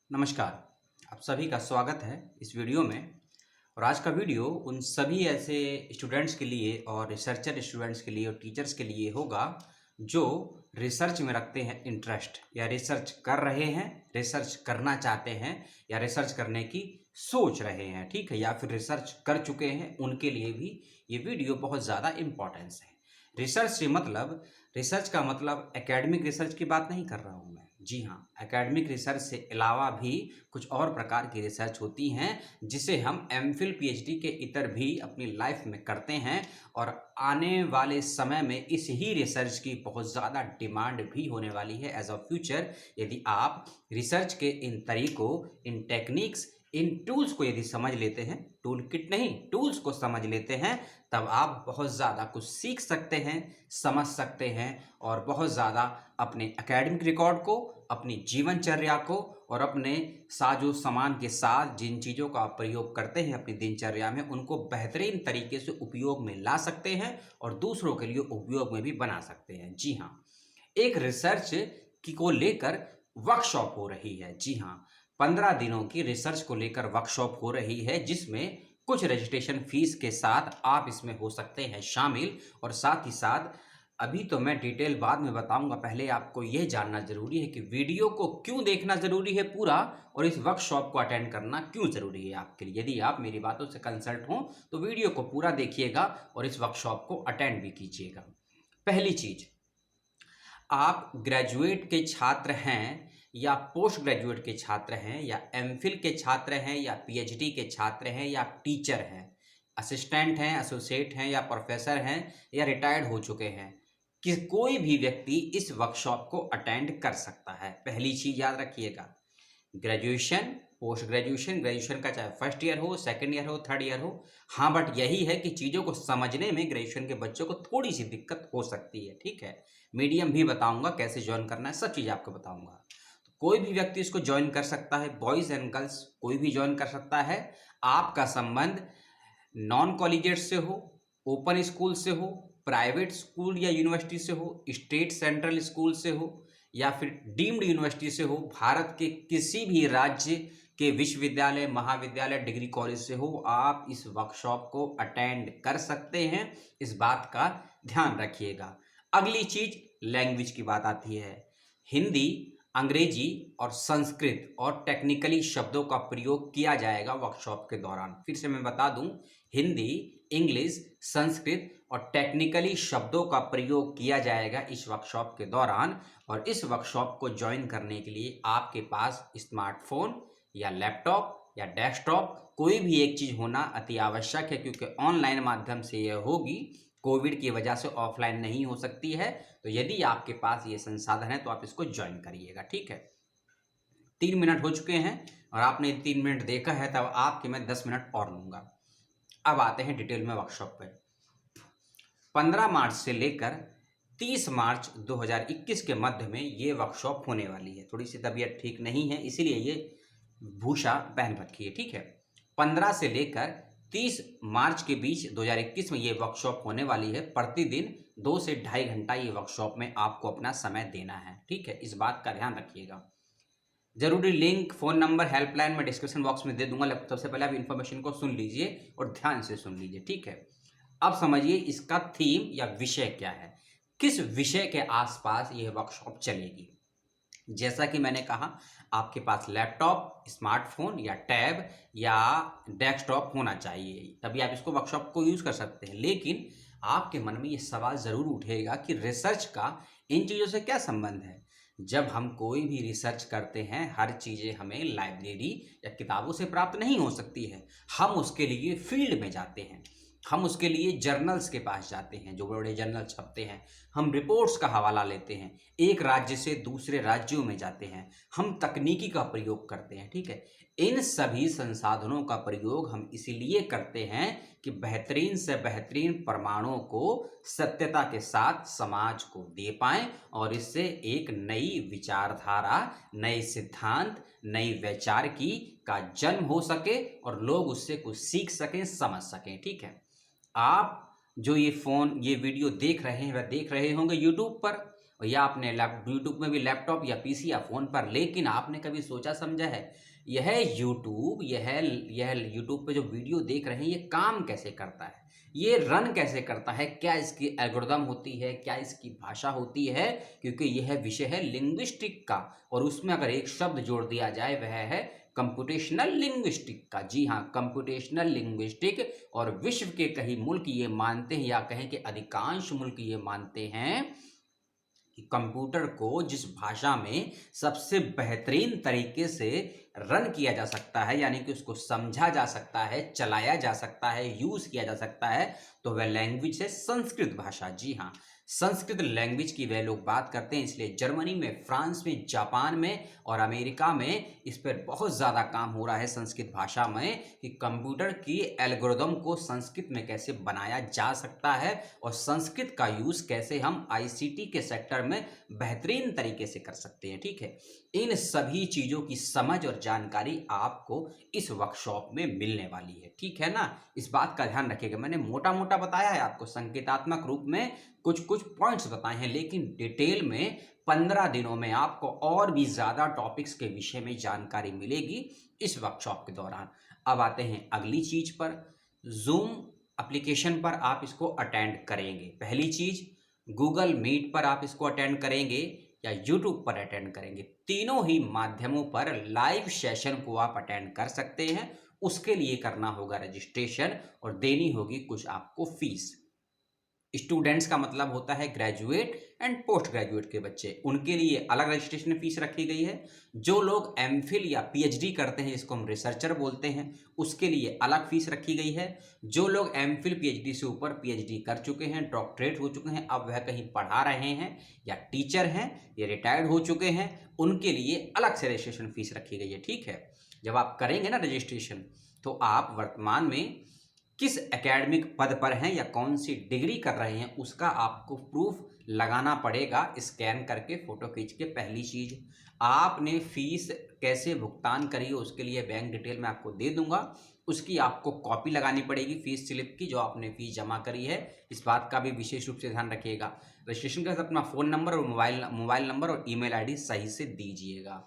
नमस्कार। आप सभी का स्वागत है इस वीडियो में। और आज का वीडियो उन सभी ऐसे स्टूडेंट्स के लिए और रिसर्चर स्टूडेंट्स के लिए और टीचर्स के लिए होगा जो रिसर्च में रखते हैं इंटरेस्ट, या रिसर्च कर रहे हैं, रिसर्च करना चाहते हैं, या रिसर्च करने की सोच रहे हैं, ठीक है, या फिर रिसर्च कर चुके हैं। उनके लिए भी ये वीडियो बहुत ज़्यादा इम्पोर्टेंस है। रिसर्च से मतलब, रिसर्च का मतलब एकेडमिक रिसर्च की बात नहीं कर रहा हूँ मैं। जी हाँ, एकेडमिक रिसर्च से अलावा भी कुछ और प्रकार की रिसर्च होती हैं जिसे हम एमफिल पीएचडी के इतर भी अपनी लाइफ में करते हैं। और आने वाले समय में इस ही रिसर्च की बहुत ज़्यादा डिमांड भी होने वाली है एज अ फ्यूचर। यदि आप रिसर्च के इन तरीकों, इन टेक्निक्स, इन टूल्स को यदि समझ लेते हैं, टूल किट नहीं, टूल्स को समझ लेते हैं, तब आप बहुत ज़्यादा कुछ सीख सकते हैं, समझ सकते हैं, और बहुत ज़्यादा अपने एकेडमिक रिकॉर्ड को, अपनी जीवनचर्या को और अपने साजो सामान के साथ जिन चीज़ों का आप प्रयोग करते हैं अपनी दिनचर्या में, उनको बेहतरीन तरीके से उपयोग में ला सकते हैं और दूसरों के लिए उपयोग में भी बना सकते हैं। जी हाँ, एक रिसर्च की को लेकर वर्कशॉप हो रही है। जी हाँ, 15 दिनों की रिसर्च को लेकर वर्कशॉप हो रही है, जिसमें कुछ रजिस्ट्रेशन फीस के साथ आप इसमें हो सकते हैं शामिल। और साथ ही साथ अभी तो मैं डिटेल बाद में बताऊंगा, पहले आपको यह जानना जरूरी है कि वीडियो को क्यों देखना जरूरी है पूरा, और इस वर्कशॉप को अटेंड करना क्यों जरूरी है आपके लिए। यदि आप मेरी बातों से कंसल्ट हों तो वीडियो को पूरा देखिएगा और इस वर्कशॉप को अटेंड भी कीजिएगा। पहली चीज, आप ग्रेजुएट के छात्र हैं या पोस्ट ग्रेजुएट के छात्र हैं या एमफिल के छात्र हैं या पीएचडी के छात्र हैं या टीचर हैं, असिस्टेंट हैं, एसोसिएट हैं या प्रोफेसर हैं या रिटायर्ड हो चुके हैं, कि कोई भी व्यक्ति इस वर्कशॉप को अटेंड कर सकता है। पहली चीज याद रखिएगा, ग्रेजुएशन, पोस्ट ग्रेजुएशन, ग्रेजुएशन का चाहे फर्स्ट ईयर हो, सेकंड ईयर हो, थर्ड ईयर हो। हाँ, बट यही है कि चीज़ों को समझने में ग्रेजुएशन के बच्चों को थोड़ी सी दिक्कत हो सकती है, ठीक है। मीडियम भी बताऊंगा, कैसे ज्वाइन करना है, सब चीज़ आपको बताऊंगा। तो कोई भी व्यक्ति इसको ज्वाइन कर सकता है, बॉयज़ एंड गर्ल्स कोई भी ज्वाइन कर सकता है। आपका संबंध नॉन कॉलेजिएट से हो, ओपन स्कूल से हो, प्राइवेट स्कूल या यूनिवर्सिटी से हो, स्टेट सेंट्रल स्कूल से हो, या फिर डीम्ड यूनिवर्सिटी से हो, भारत के किसी भी राज्य के विश्वविद्यालय, महाविद्यालय, डिग्री कॉलेज से हो, आप इस वर्कशॉप को अटेंड कर सकते हैं। इस बात का ध्यान रखिएगा। अगली चीज, लैंग्वेज की बात आती है। हिंदी, अंग्रेजी और संस्कृत और टेक्निकली शब्दों का प्रयोग किया जाएगा वर्कशॉप के दौरान। फिर से मैं बता दूं, हिंदी, इंग्लिश, संस्कृत और टेक्निकली शब्दों का प्रयोग किया जाएगा इस वर्कशॉप के दौरान। और इस वर्कशॉप को ज्वाइन करने के लिए आपके पास स्मार्टफोन या लैपटॉप या डेस्कटॉप कोई भी एक चीज़ होना अति आवश्यक है, क्योंकि ऑनलाइन माध्यम से यह होगी, कोविड की वजह से ऑफलाइन नहीं हो सकती है। तो यदि आपके पास ये संसाधन है तो आप इसको ज्वाइन करिएगा, ठीक है। 3 मिनट हो चुके हैं और आपने 3 मिनट देखा है, तब आपके मैं 10 मिनट और लूँगा। अब आते हैं डिटेल में वर्कशॉप पर। 15 मार्च से लेकर 30 मार्च 2021 के मध्य में ये वर्कशॉप होने वाली है। थोड़ी सी तबीयत ठीक नहीं है, इसीलिए ये भूषा पहन रखी है, ठीक है। 15 से लेकर 30 मार्च के बीच 2021 में ये वर्कशॉप होने वाली है। प्रतिदिन 2 से ढाई घंटा ये वर्कशॉप में आपको अपना समय देना है, ठीक है। इस बात का ध्यान रखिएगा। जरूरी लिंक, फोन नंबर, हेल्पलाइन मैं डिस्क्रिप्शन बॉक्स में दे दूंगा। सबसे पहले आप इन्फॉर्मेशन को सुन लीजिए और ध्यान से सुन लीजिए, ठीक है। अब समझिए इसका थीम या विषय क्या है, किस विषय के आसपास यह वर्कशॉप चलेगी। जैसा कि मैंने कहा, आपके पास लैपटॉप, स्मार्टफोन या टैब या डेस्कटॉप होना चाहिए, तभी आप इसको वर्कशॉप को यूज कर सकते हैं। लेकिन आपके मन में ये सवाल जरूर उठेगा कि रिसर्च का इन चीज़ों से क्या संबंध है। जब हम कोई भी रिसर्च करते हैं, हर चीज़ें हमें लाइब्रेरी या किताबों से प्राप्त नहीं हो सकती है। हम उसके लिए फील्ड में जाते हैं, हम उसके लिए जर्नल्स के पास जाते हैं, जो बड़े बड़े जर्नल छपते हैं। हम रिपोर्ट्स का हवाला लेते हैं, एक राज्य से दूसरे राज्यों में जाते हैं, हम तकनीकी का प्रयोग करते हैं, ठीक है। इन सभी संसाधनों का प्रयोग हम इसीलिए करते हैं कि बेहतरीन से बेहतरीन प्रमाणों को सत्यता के साथ समाज को दे पाएं और इससे एक नई विचारधारा, नए सिद्धांत, नई वैचारिकी का जन्म हो सके और लोग उससे कुछ सीख सकें, समझ सकें, ठीक है। आप जो ये वीडियो देख रहे हैं, वह देख रहे होंगे यूट्यूब पर, या आपने यूट्यूब में भी लैपटॉप या पीसी या फ़ोन पर, लेकिन आपने कभी सोचा समझा है यह यह यूट्यूब पे जो वीडियो देख रहे हैं ये काम कैसे करता है, ये रन कैसे करता है, क्या इसकी एल्गोरिदम होती है, क्या इसकी भाषा होती है? क्योंकि यह विषय है लिंग्विस्टिक का, और उसमें अगर एक शब्द जोड़ दिया जाए वह है कंप्यूटेशनल लिंग्विस्टिक का। जी हाँ, कंप्यूटेशनल लिंग्विस्टिक। और विश्व के कई मुल्क ये मानते हैं, या कहें कि अधिकांश मुल्क ये मानते हैं कि कंप्यूटर को जिस भाषा में सबसे बेहतरीन तरीके से रन किया जा सकता है, यानी कि उसको समझा जा सकता है, चलाया जा सकता है, यूज़ किया जा सकता है, तो वह लैंग्वेज है संस्कृत भाषा। जी हाँ, संस्कृत लैंग्वेज की वह लोग बात करते हैं, इसलिए जर्मनी में, फ्रांस में, जापान में और अमेरिका में इस पर बहुत ज़्यादा काम हो रहा है संस्कृत भाषा में, कि कंप्यूटर की एल्गोरिदम को संस्कृत में कैसे बनाया जा सकता है और संस्कृत का यूज़ कैसे हम आईसीटी के सेक्टर में बेहतरीन तरीके से कर सकते हैं। ठीक है, इन सभी चीज़ों की समझ और जानकारी आपको इस वर्कशॉप में मिलने वाली है। ठीक है ना, इस बात का ध्यान रखिएगा। मैंने मोटा मोटा बताया है आपको, संकेतात्मक रूप में कुछ कुछ पॉइंट्स बताए हैं, लेकिन डिटेल में 15 दिनों में आपको और भी ज़्यादा टॉपिक्स के विषय में जानकारी मिलेगी इस वर्कशॉप के दौरान। अब आते हैं अगली चीज़ पर। जूम एप्लीकेशन पर आप इसको अटेंड करेंगे। पहली चीज़, गूगल मीट पर आप इसको अटेंड करेंगे या यूट्यूब पर अटेंड करेंगे। तीनों ही माध्यमों पर लाइव सेशन को आप अटेंड कर सकते हैं। उसके लिए करना होगा रजिस्ट्रेशन और देनी होगी कुछ आपको फीस। स्टूडेंट्स का मतलब होता है ग्रेजुएट एंड पोस्ट ग्रेजुएट के बच्चे, उनके लिए अलग रजिस्ट्रेशन फीस रखी गई है। जो लोग एमफिल या पीएचडी करते हैं, जिसको हम रिसर्चर बोलते हैं, उसके लिए अलग फीस रखी गई है। जो लोग एमफिल पीएचडी से ऊपर पीएचडी कर चुके हैं, डॉक्टरेट हो चुके हैं, अब वह कहीं पढ़ा रहे हैं या टीचर हैं या रिटायर्ड हो चुके हैं, उनके लिए अलग से रजिस्ट्रेशन फीस रखी गई है। ठीक है, जब आप करेंगे ना रजिस्ट्रेशन, तो आप वर्तमान में किस एकेडमिक पद पर हैं या कौन सी डिग्री कर रहे हैं उसका आपको प्रूफ लगाना पड़ेगा, स्कैन करके फ़ोटो खींच के। पहली चीज़, आपने फ़ीस कैसे भुगतान करी है उसके लिए बैंक डिटेल मैं आपको दे दूंगा, उसकी आपको कॉपी लगानी पड़ेगी फ़ीस स्लिप की, जो आपने फ़ीस जमा करी है। इस बात का भी विशेष रूप से ध्यान रखिएगा। रजिस्ट्रेशन के साथ अपना फ़ोन नंबर और मोबाइल नंबर और ईमेल आईडी सही से दीजिएगा।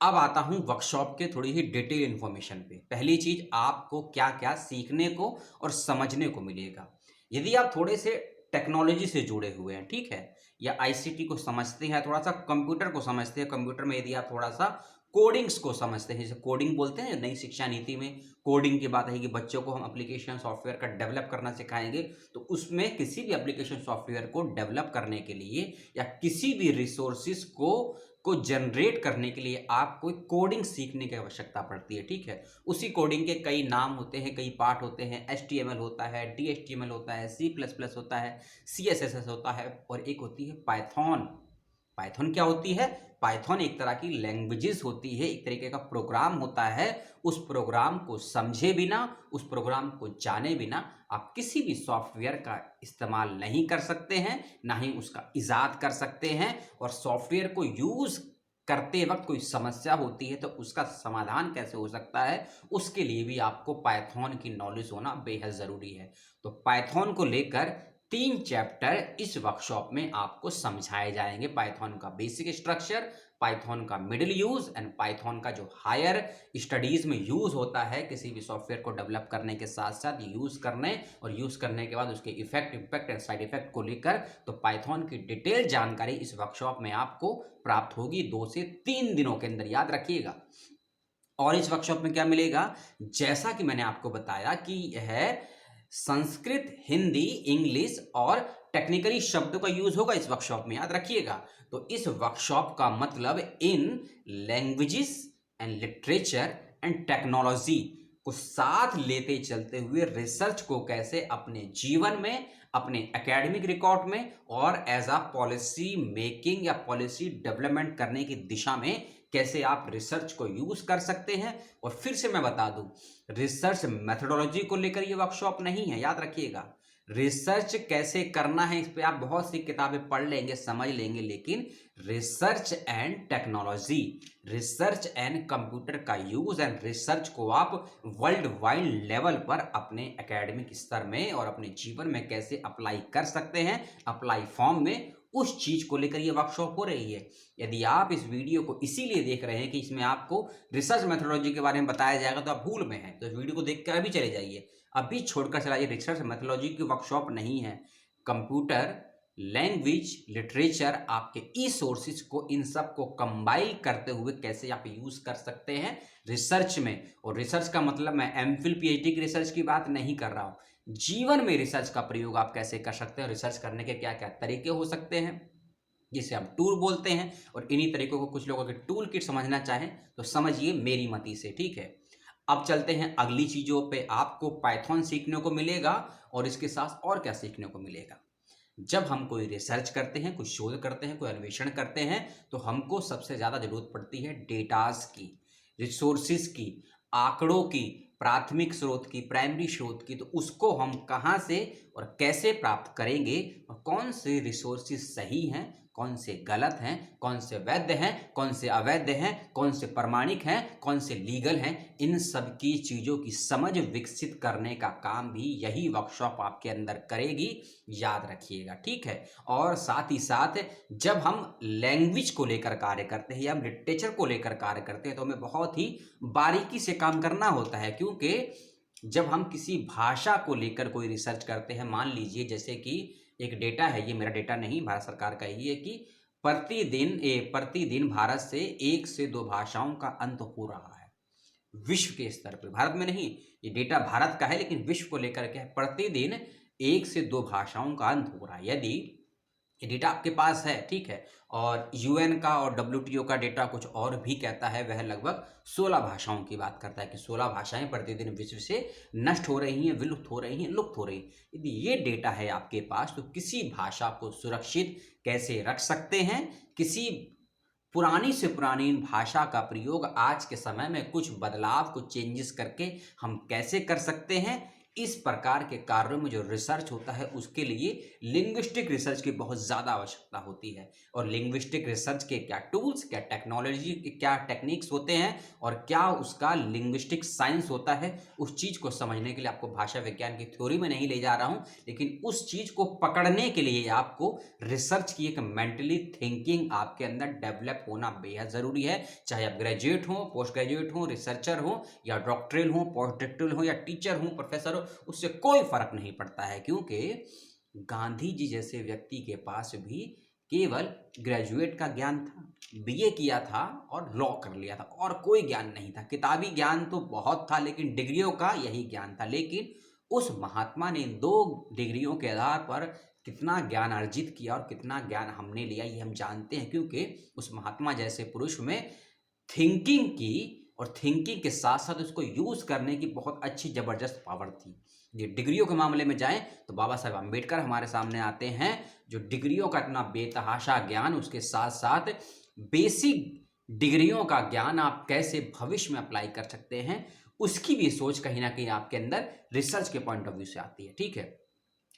अब आता हूं वर्कशॉप के थोड़ी ही डिटेल इन्फॉर्मेशन पे। पहली चीज़, आपको क्या क्या सीखने को और समझने को मिलेगा। यदि आप थोड़े से टेक्नोलॉजी से जुड़े हुए हैं, ठीक है, या आईसीटी को समझते हैं, थोड़ा सा कंप्यूटर को समझते हैं, कंप्यूटर में यदि आप थोड़ा सा कोडिंग्स को समझते हैं, जैसे कोडिंग बोलते हैं नई शिक्षा नीति में कोडिंग की बात है कि बच्चों को हम एप्लीकेशन सॉफ्टवेयर का डेवलप करना सिखाएंगे, तो उसमें किसी भी एप्लीकेशन सॉफ्टवेयर को डेवलप करने के लिए या किसी भी रिसोर्सिस को जनरेट करने के लिए आपको कोडिंग सीखने की आवश्यकता पड़ती है। ठीक है, उसी कोडिंग के कई नाम होते हैं, कई पार्ट होते हैं। HTML होता है, DHTML होता है, C++ होता है, CSS होता है, और एक होती है पाइथन। पाइथन क्या होती है? पाइथन एक तरह की लैंग्वेजेस होती है, एक तरीके का प्रोग्राम होता है। उस प्रोग्राम को समझे बिना, उस प्रोग्राम को जाने बिना आप किसी भी सॉफ्टवेयर का इस्तेमाल नहीं कर सकते हैं, ना ही उसका इजाद कर सकते हैं। और सॉफ्टवेयर को यूज़ करते वक्त कोई समस्या होती है तो उसका समाधान कैसे हो सकता है, उसके लिए भी आपको पाइथन की नॉलेज होना बेहद ज़रूरी है। तो पाइथन को लेकर 3 चैप्टर इस वर्कशॉप में आपको समझाए जाएंगे। पाइथन का बेसिक स्ट्रक्चर, पाइथन का मिडिल यूज़ एंड पाइथन का जो हायर स्टडीज़ में यूज़ होता है किसी भी सॉफ्टवेयर को डेवलप करने के साथ साथ यूज़ करने, और यूज़ करने के बाद उसके effect, impact and side effect को लेकर, तो पाइथन की डिटेल जानकारी इस वर्कशॉप में आपको प्राप्त होगी 2 से 3 दिनों के अंदर, याद रखिएगा। और इस वर्कशॉप में क्या मिलेगा, जैसा कि मैंने आपको बताया कि यह संस्कृत, हिंदी, इंग्लिश और टेक्निकली शब्दों का यूज होगा इस वर्कशॉप में, याद रखिएगा। तो इस वर्कशॉप का मतलब इन languages and literature and technology को साथ लेते चलते हुए रिसर्च को कैसे अपने जीवन में, अपने एकेडमिक रिकॉर्ड में और एज अ पॉलिसी मेकिंग या पॉलिसी डेवलपमेंट करने की दिशा में कैसे आप रिसर्च को यूज कर सकते हैं। और फिर से मैं बता दूं, रिसर्च मेथोडोलॉजी को लेकर ये वर्कशॉप नहीं है, याद रखिएगा। रिसर्च कैसे करना है इस पे आप बहुत सी किताबें पढ़ लेंगे, समझ लेंगे, लेकिन research and technology, research and computer का यूज एंड रिसर्च को आप वर्ल्ड वाइड लेवल पर अपने एकेडमिक स्तर में और अपने जीवन में कैसे अप्लाई कर सकते हैं, अप्लाई फॉर्म में, उस चीज़ को लेकर ये वर्कशॉप हो रही है। यदि आप इस वीडियो को इसीलिए देख रहे हैं कि इसमें आपको रिसर्च मेथोडोलॉजी के बारे में बताया जाएगा तो आप भूल में हैं, तो इस वीडियो को देख कर अभी चले जाइए, अभी छोड़कर चलाइए। रिसर्च मेथोडोलॉजी की वर्कशॉप नहीं है। कंप्यूटर, लैंग्वेज, लिटरेचर, आपके ई सोर्सेज को, इन सब को कंबाइन करते हुए कैसे आप यूज कर सकते हैं रिसर्च में। और रिसर्च का मतलब मैं एमफिल पीएचडी की रिसर्च की बात नहीं कर रहा हूं, जीवन में रिसर्च का प्रयोग आप कैसे कर सकते हैं, रिसर्च करने के क्या क्या तरीके हो सकते हैं, जिसे हम टूल बोलते हैं। और इन्हीं तरीकों को कुछ लोगों के टूल किट समझना चाहें तो समझिए मेरी मति से, ठीक है। अब चलते हैं अगली चीजों पे। आपको पाइथन सीखने को मिलेगा और इसके साथ और क्या सीखने को मिलेगा। जब हम कोई रिसर्च करते हैं, कुछ शोध करते हैं, कोई अन्वेषण करते हैं, तो हमको सबसे ज्यादा जरूरत पड़ती है डेटास की, रिसोर्सिस की, आंकड़ों की, प्राथमिक स्रोत की, प्राइमरी स्रोत की। तो उसको हम कहाँ से और कैसे प्राप्त करेंगे, और कौन से रिसोर्सेज सही हैं, कौन से गलत हैं, कौन से वैध हैं, कौन से अवैध हैं, कौन से प्रमाणिक हैं, कौन से लीगल हैं, इन सब की चीज़ों की समझ विकसित करने का काम भी यही वर्कशॉप आपके अंदर करेगी, याद रखिएगा, ठीक है। और साथ ही साथ जब हम लैंग्वेज को लेकर कार्य करते हैं या हम लिटरेचर को लेकर कार्य करते हैं तो हमें बहुत ही बारीकी से काम करना होता है, क्योंकि जब हम किसी भाषा को लेकर कोई रिसर्च करते हैं, मान लीजिए जैसे कि एक डेटा है, ये मेरा डेटा नहीं, भारत सरकार का ही है, कि प्रतिदिन भारत से 1 से 2 भाषाओं का अंत हो रहा है विश्व के स्तर पर। भारत में नहीं, ये डेटा भारत का है, लेकिन विश्व को लेकर के है, प्रतिदिन 1 से 2 भाषाओं का अंत हो रहा है। यदि ये डेटा आपके पास है, ठीक है, और यूएन का और डब्ल्यूटीओ का डेटा कुछ और भी कहता है, वह लगभग 16 भाषाओं की बात करता है कि 16 भाषाएं प्रतिदिन विश्व से नष्ट हो रही हैं, विलुप्त हो रही हैं, लुप्त हो रही हैं। यदि ये डेटा है आपके पास तो किसी भाषा को सुरक्षित कैसे रख सकते हैं, किसी पुरानी से पुरानी भाषा का प्रयोग आज के समय में कुछ बदलाव, कुछ चेंजेस करके हम कैसे कर सकते हैं, इस प्रकार के कार्यों में जो रिसर्च होता है उसके लिए लिंग्विस्टिक रिसर्च की बहुत ज़्यादा आवश्यकता होती है। और लिंग्विस्टिक रिसर्च के क्या टूल्स, क्या टेक्नोलॉजी, क्या टेक्निक्स होते हैं और क्या उसका लिंग्विस्टिक साइंस होता है, उस चीज़ को समझने के लिए आपको भाषा विज्ञान की थ्योरी में नहीं ले जा रहा हूँ, लेकिन उस चीज़ को पकड़ने के लिए आपको रिसर्च की एक मेंटली थिंकिंग आपके अंदर डेवलप होना बेहद ज़रूरी है। चाहे आप ग्रेजुएट हो, पोस्ट ग्रेजुएट हो, रिसर्चर हो, या डॉक्टरल हो, पोस्ट डॉक्टरल हो, या टीचर हो, प्रोफेसर हो, उससे कोई फर्क नहीं पड़ता है। क्योंकि गांधी जी जैसे व्यक्ति के पास भी केवल ग्रेजुएट का ज्ञान था, बीए किया था और लॉ कर लिया था, और कोई ज्ञान नहीं था। किताबी ज्ञान तो बहुत था, लेकिन डिग्रियों का यही ज्ञान था। लेकिन उस महात्मा ने 2 डिग्रियों के आधार पर कितना ज्ञान अर्जित किया और कितना ज्ञान हमने लिया, ये हम जानते हैं, क्योंकि उस महात्मा जैसे पुरुष में थिंकिंग की और थिंकिंग के साथ साथ उसको यूज करने की बहुत अच्छी जबरदस्त पावर थी। ये डिग्रियों के मामले में जाएं तो बाबा साहब अम्बेडकर हमारे सामने आते हैं, जो डिग्रियों का इतना बेतहाशा ज्ञान, उसके साथ साथ बेसिक डिग्रियों का ज्ञान आप कैसे भविष्य में अप्लाई कर सकते हैं, उसकी भी सोच कहीं ना कहीं आपके अंदर रिसर्च के पॉइंट ऑफ व्यू से आती है, ठीक है।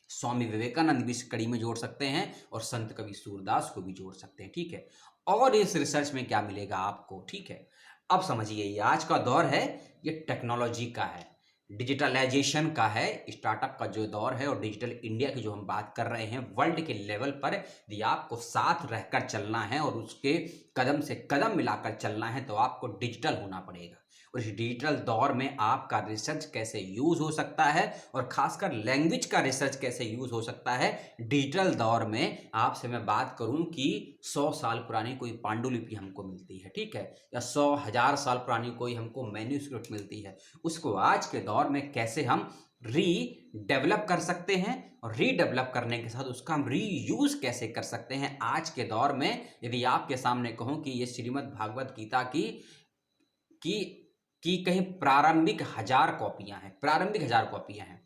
स्वामी विवेकानंद भी इस कड़ी में जोड़ सकते हैं और संत कवि सूरदास को भी जोड़ सकते हैं, ठीक है। और इस रिसर्च में क्या मिलेगा आपको, ठीक है। अब समझिए, ये आज का दौर है, ये टेक्नोलॉजी का है, डिजिटलाइजेशन का है, स्टार्टअप का जो दौर है, और डिजिटल इंडिया की जो हम बात कर रहे हैं, वर्ल्ड के लेवल पर यदि आपको साथ रहकर चलना है और उसके कदम से कदम मिलाकर चलना है तो आपको डिजिटल होना पड़ेगा। और इस डिजिटल दौर में आपका रिसर्च कैसे यूज हो सकता है, और खासकर लैंग्वेज का रिसर्च कैसे यूज हो सकता है डिजिटल दौर में। आपसे मैं बात करूं कि 100 साल पुरानी कोई पांडुलिपि हमको मिलती है, ठीक है, या 100,000 साल पुरानी कोई हमको मैन्यूस्क्रिप्ट मिलती है, उसको आज के दौर में कैसे हम रीडेवलप कर सकते हैं, और रीडेवलप करने के साथ उसका हम रीयूज कैसे कर सकते हैं आज के दौर में। यदि आपके सामने कहूं कि ये श्रीमद् भागवत गीता की कहीं प्रारंभिक 1000 कॉपियां हैं, प्रारंभिक 1000 कॉपियां हैं।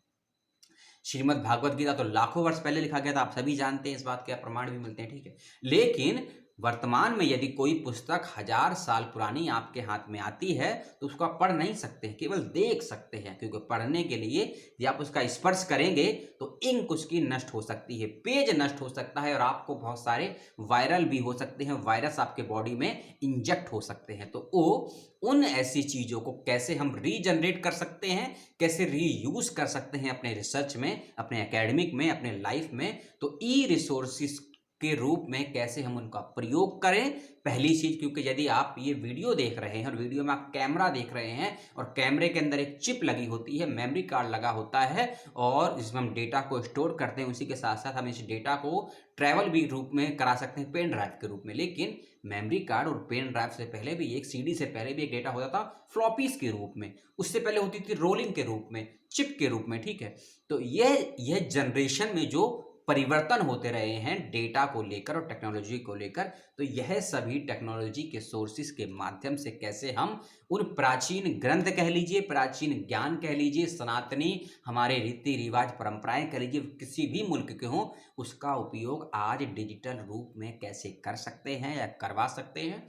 श्रीमद् भागवत गीता तो लाखों वर्ष पहले लिखा गया था, आप सभी जानते हैं, इस बात के प्रमाण भी मिलते हैं, ठीक है। लेकिन वर्तमान में यदि कोई पुस्तक 1000 साल पुरानी आपके हाथ में आती है तो उसको आप पढ़ नहीं सकते हैं, केवल देख सकते हैं, क्योंकि पढ़ने के लिए यदि आप उसका स्पर्श करेंगे तो इंक उसकी नष्ट हो सकती है, पेज नष्ट हो सकता है, और आपको बहुत सारे वायरल भी हो सकते हैं, वायरस आपके बॉडी में इंजेक्ट हो सकते हैं। तो वो उन ऐसी चीज़ों को कैसे हम रीजनरेट कर सकते हैं, कैसे रीयूज कर सकते हैं अपने रिसर्च में, अपने एकेडमिक में, अपने लाइफ में, तो ई रिसोर्सिस के रूप में कैसे हम उनका प्रयोग करें। पहली चीज, क्योंकि यदि आप ये वीडियो देख रहे हैं और वीडियो में आप कैमरा देख रहे हैं और कैमरे के अंदर एक चिप लगी होती है, मेमोरी कार्ड लगा होता है और इसमें हम डेटा को स्टोर करते हैं, उसी के साथ साथ हम इस डेटा को ट्रैवल भी रूप में करा सकते हैं पेन ड्राइव के रूप में। लेकिन मेमोरी कार्ड और पेन ड्राइव से पहले भी एक सीडी से पहले भी एक डेटा होता था फ्लॉपीज के रूप में, उससे पहले होती थी रोलिंग के रूप में, चिप के रूप में, ठीक है। तो यह जनरेशन में जो परिवर्तन होते रहे हैं डेटा को लेकर और टेक्नोलॉजी को लेकर, तो यह सभी टेक्नोलॉजी के सोर्सेस के माध्यम से कैसे हम उन प्राचीन ग्रंथ कह लीजिए, प्राचीन ज्ञान कह लीजिए, सनातनी हमारे रीति रिवाज परंपराएं कह लीजिए, किसी भी मुल्क के हों, उसका उपयोग आज डिजिटल रूप में कैसे कर सकते हैं या करवा सकते हैं,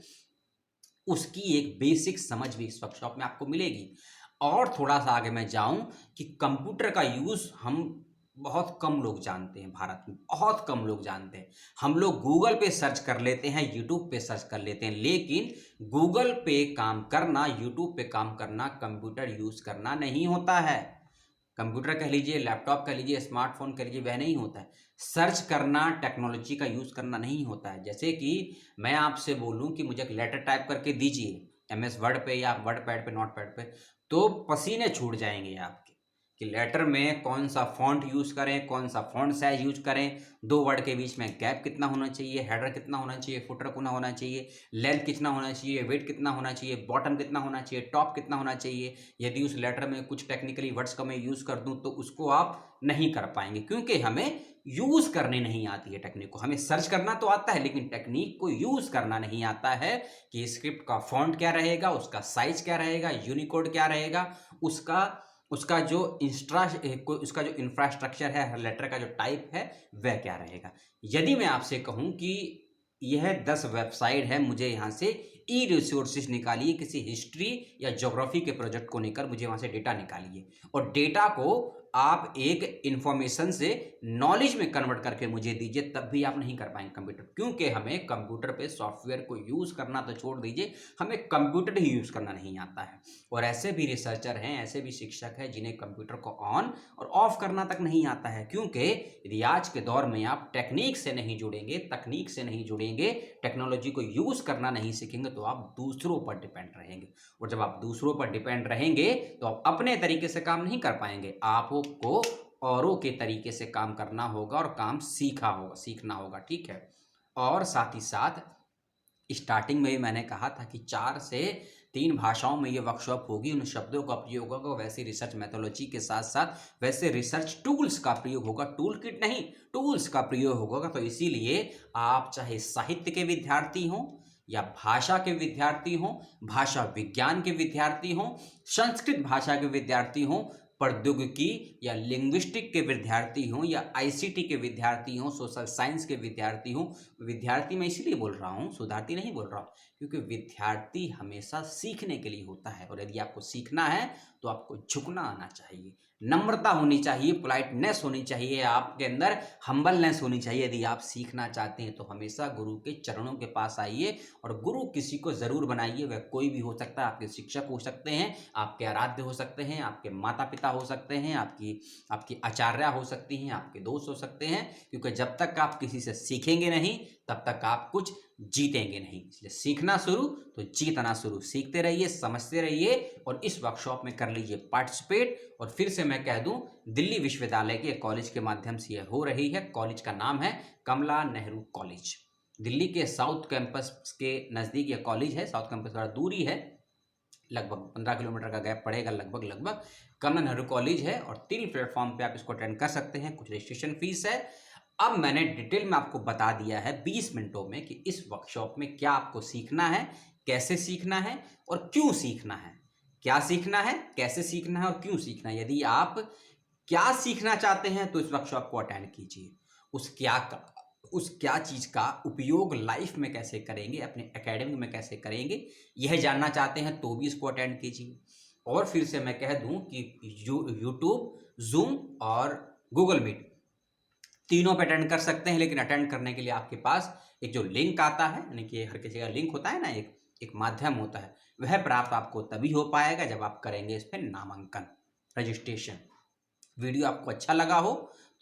उसकी एक बेसिक समझ भी इस वर्कशॉप में आपको मिलेगी। और थोड़ा सा आगे मैं जाऊं कि कंप्यूटर का यूज हम बहुत कम लोग जानते हैं, भारत में बहुत कम लोग जानते हैं। हम लोग गूगल पे सर्च कर लेते हैं, यूट्यूब पे सर्च कर लेते हैं, लेकिन गूगल पे काम करना, यूट्यूब पे काम करना, कंप्यूटर यूज करना नहीं होता है। कंप्यूटर कह लीजिए, लैपटॉप कह लीजिए, स्मार्टफोन कह लीजिए, वह नहीं होता है। सर्च करना, टेक्नोलॉजी का यूज करना नहीं होता है। जैसे कि मैं आपसे बोलूं कि मुझे एक लेटर टाइप करके दीजिए MS वर्ड पे या वर्ड पैड पे, नोट पैड पे, तो पसीने छूट जाएंगे आपके कि लेटर में कौन सा फॉन्ट यूज करें, कौन सा फॉन्ट साइज यूज करें, 2 वर्ड के बीच में गैप कितना होना चाहिए, हेडर कितना होना चाहिए, फुटर कितना होना चाहिए, लेंथ कितना होना चाहिए, वेट कितना होना चाहिए, बॉटम कितना होना चाहिए, टॉप कितना होना चाहिए। यदि उस लेटर में कुछ टेक्निकली वर्ड्स का मैं यूज कर दूं तो उसको आप नहीं कर पाएंगे, क्योंकि हमें यूज करनी नहीं आती है टेक्निक को। हमें सर्च करना तो आता है लेकिन टेक्निक को यूज करना नहीं आता है कि स्क्रिप्ट का फॉन्ट क्या रहेगा, उसका साइज क्या रहेगा, यूनिकोड क्या रहेगा, उसका जो इंफ्रास्ट्रक्चर है, लेटर का जो टाइप है वह क्या रहेगा। यदि मैं आपसे कहूं कि यह 10 वेबसाइट है, मुझे यहां से ई रिसोर्सेज निकालिए, किसी हिस्ट्री या ज्योग्राफी के प्रोजेक्ट को लेकर मुझे वहां से डेटा निकालिए और डेटा को आप एक इंफॉर्मेशन से नॉलेज में कन्वर्ट करके मुझे दीजिए, तब भी आप नहीं कर पाएंगे कंप्यूटर, क्योंकि हमें कंप्यूटर पे सॉफ्टवेयर को यूज करना तो छोड़ दीजिए, हमें कंप्यूटर ही यूज करना नहीं आता है। और ऐसे भी रिसर्चर हैं, ऐसे भी शिक्षक हैं जिन्हें कंप्यूटर को ऑन और ऑफ करना तक नहीं आता है, क्योंकि यदि आज के दौर में आप टेक्निक से नहीं जुड़ेंगे, तकनीक से नहीं जुड़ेंगे, टेक्नोलॉजी को यूज करना नहीं सीखेंगे तो आप दूसरों पर डिपेंड रहेंगे। और जब आप दूसरों पर डिपेंड रहेंगे तो आप अपने तरीके से काम नहीं कर पाएंगे, आपको औरों के तरीके से काम करना होगा और काम सीखना होगा, ठीक है। और साथ ही साथ स्टार्टिंग में ही मैंने कहा था कि 4 से 3 भाषाओं में ये वर्कशॉप होगी, उन शब्दों का प्रयोग होगा, वैसे रिसर्च मेथोडोलॉजी के साथ साथ वैसे रिसर्च टूल्स का प्रयोग होगा, टूल किट नहीं, टूल्स का प्रयोग होगा। तो इसीलिए आप चाहे साहित्य के विद्यार्थी हों या भाषा के विद्यार्थी हों, भाषा विज्ञान के विद्यार्थी हों, संस्कृत भाषा के विद्यार्थी हों, प्रौद्योगिकी या लिंग्विस्टिक के विद्यार्थी हों या ICT के विद्यार्थी हों, सोशल साइंस के विद्यार्थी हों, विद्यार्थी मैं इसलिए बोल रहा हूं, शोधार्थी नहीं बोल रहा हूं, क्योंकि विद्यार्थी हमेशा सीखने के लिए होता है। और यदि आपको सीखना है तो आपको झुकना आना चाहिए, नम्रता होनी चाहिए, पोलाइटनेस होनी चाहिए, आपके अंदर हम्बलनेस होनी चाहिए। यदि आप सीखना चाहते हैं तो हमेशा गुरु के चरणों के पास आइए और गुरु किसी को जरूर बनाइए, वह कोई भी हो सकता है, आपके शिक्षक हो सकते हैं, आपके आराध्य हो सकते हैं, आपके माता पिता हो सकते हैं, आपकी आचार्य हो सकती हैं, आपके दोस्त हो सकते हैं, क्योंकि जब तक आप किसी से सीखेंगे नहीं तब तक आप कुछ जीतेंगे नहीं। इसलिए सीखना शुरू तो जीतना शुरू, सीखते रहिए, समझते रहिए और इस वर्कशॉप में कर लीजिए पार्टिसिपेट। और फिर से मैं कह दूं, दिल्ली विश्वविद्यालय के कॉलेज के माध्यम से यह हो रही है। कॉलेज का नाम है कमला नेहरू कॉलेज, दिल्ली के साउथ कैंपस के नज़दीक यह कॉलेज है। साउथ कैंपस थोड़ा दूरी है, लगभग 15 किलोमीटर का गैप पड़ेगा, लगभग कमला नेहरू कॉलेज है और 3 प्लेटफॉर्म पे आप इसको अटेंड कर सकते हैं, कुछ रजिस्ट्रेशन फीस है। अब मैंने डिटेल में आपको बता दिया है 20 मिनटों में कि इस वर्कशॉप में क्या आपको सीखना है, कैसे सीखना है और क्यों सीखना है, क्या सीखना है, कैसे सीखना है और क्यों सीखना है। यदि आप क्या सीखना चाहते हैं तो इस वर्कशॉप को अटेंड कीजिए, उस क्या चीज़ का उपयोग लाइफ में कैसे करेंगे, अपने एकेडमिक में कैसे करेंगे, यह जानना चाहते हैं तो भी इसको अटेंड कीजिए। और फिर से मैं कह दूं कि यूट्यूब, जूम और गूगल मीट तीनों पे अटेंड कर सकते हैं, लेकिन अटेंड करने के लिए आपके पास एक जो लिंक आता है, यानी कि हर किसी का लिंक होता है ना, एक माध्यम होता है, वह प्राप्त आपको तभी हो पाएगा जब आप करेंगे इस पर नामांकन, रजिस्ट्रेशन। वीडियो आपको अच्छा लगा हो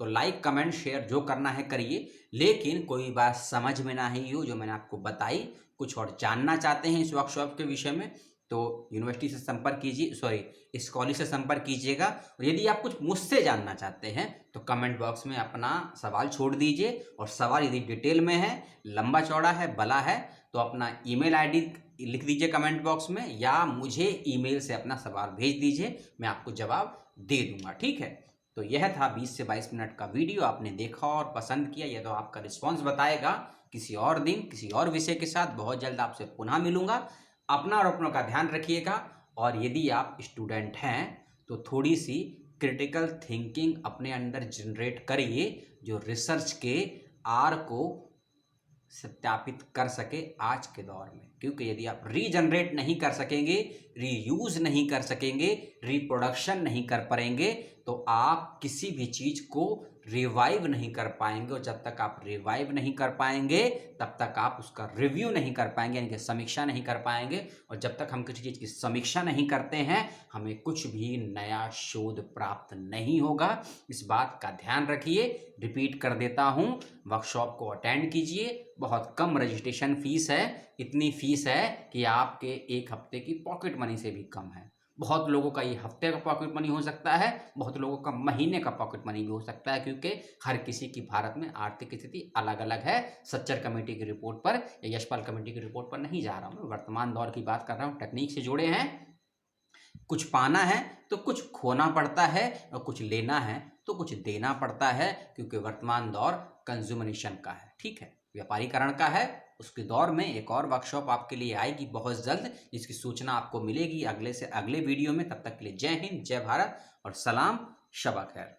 तो लाइक कमेंट शेयर जो करना है करिए, लेकिन कोई बात समझ में ना आई हो जो मैंने आपको बताई, कुछ और जानना चाहते हैं इस वर्कशॉप के विषय में, तो यूनिवर्सिटी से संपर्क कीजिए, सॉरी इस कॉलेज से संपर्क कीजिएगा। और यदि आप कुछ मुझसे जानना चाहते हैं तो कमेंट बॉक्स में अपना सवाल छोड़ दीजिए, और सवाल यदि डिटेल में है, लंबा चौड़ा है, बड़ा है, तो अपना ईमेल आईडी लिख दीजिए कमेंट बॉक्स में, या मुझे ईमेल से अपना सवाल भेज दीजिए, मैं आपको जवाब दे दूंगा। ठीक है, तो यह था 20 से 22 मिनट का वीडियो। आपने देखा और पसंद किया, यह तो आपका रिस्पॉन्स बताएगा। किसी और दिन किसी और विषय के साथ बहुत जल्द आपसे पुनः मिलूंगा। अपना और अपनों का ध्यान रखिएगा, और यदि आप स्टूडेंट हैं तो थोड़ी सी क्रिटिकल थिंकिंग अपने अंदर जनरेट करिए, जो रिसर्च के आर को सत्यापित कर सके आज के दौर में। क्योंकि यदि आप रीजनरेट नहीं कर सकेंगे, रीयूज नहीं कर सकेंगे, रिप्रोडक्शन नहीं कर पाएंगे, तो आप किसी भी चीज को रिवाइव नहीं कर पाएंगे, और जब तक आप रिवाइव नहीं कर पाएंगे तब तक आप उसका रिव्यू नहीं कर पाएंगे, यानी कि समीक्षा नहीं कर पाएंगे। और जब तक हम किसी चीज की समीक्षा नहीं करते हैं, हमें कुछ भी नया शोध प्राप्त नहीं होगा। इस बात का ध्यान रखिए। रिपीट कर देता हूं, वर्कशॉप को अटेंड कीजिए। बहुत कम रजिस्ट्रेशन फीस है, इतनी फीस है कि आपके एक हफ्ते की पॉकेट मनी से भी कम है। बहुत लोगों का ये हफ्ते का पॉकेट मनी हो सकता है, बहुत लोगों का महीने का पॉकेट मनी भी हो सकता है, क्योंकि हर किसी की भारत में आर्थिक स्थिति अलग अलग है। सच्चर कमेटी की रिपोर्ट पर या यशपाल कमेटी की रिपोर्ट पर नहीं जा रहा हूँ, वर्तमान दौर की बात कर रहा हूँ। टेक्निक से जुड़े हैं, कुछ पाना है तो कुछ खोना पड़ता है, और कुछ लेना है तो कुछ देना पड़ता है, क्योंकि वर्तमान दौर कंज्यूमरिज्म का है। ठीक है, व्यापारीकरण का है। उसके दौर में एक और वर्कशॉप आपके लिए आएगी बहुत जल्द, जिसकी सूचना आपको मिलेगी अगले से अगले वीडियो में। तब तक के लिए जय हिंद, जय भारत और सलाम, शब खैर।